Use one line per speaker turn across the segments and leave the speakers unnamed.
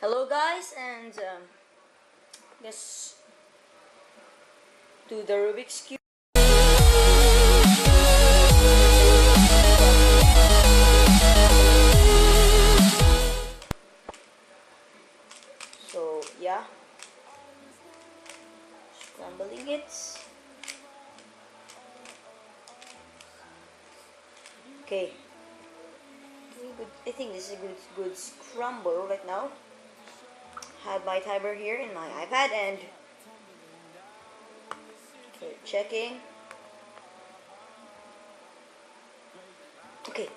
Hello guys, and let's do the Rubik's Cube. So yeah, scrambling it. Okay, good. I think this is a good scramble right now. Have my timer here in my iPad and okay, checking. Okay,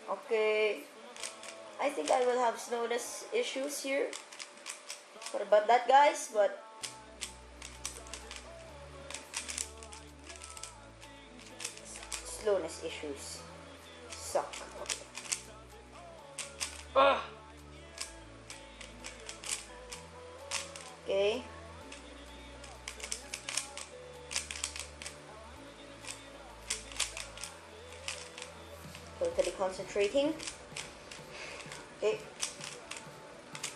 okay. I think I will have slowness issues here. What about that, guys? But slowness issues suck. Ugh. Okay. Totally concentrating. Okay.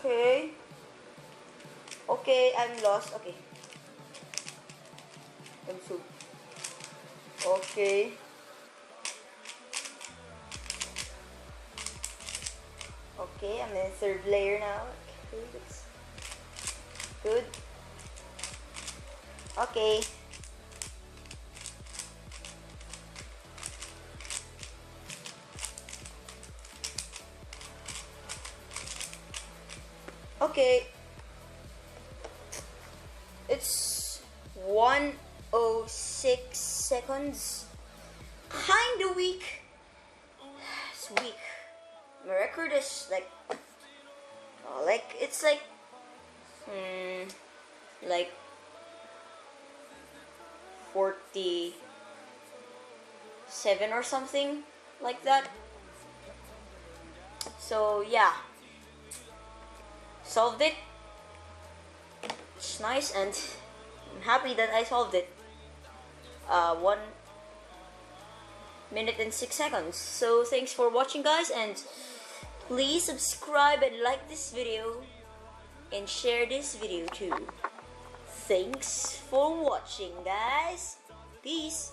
Okay. Okay, I'm lost. Okay. I'm so. Okay. Okay, I'm in the third layer now. Okay, that's good. Okay. Okay. It's 1:06 seconds. Kinda weak. It's weak. My record is like it's like 47 or something like that. So yeah, solved it. It's nice and I'm happy that I solved it. 1 minute and 6 seconds. So thanks for watching, guys, and please subscribe and like this video and share this video too. Thanks for watching, guys. Peace.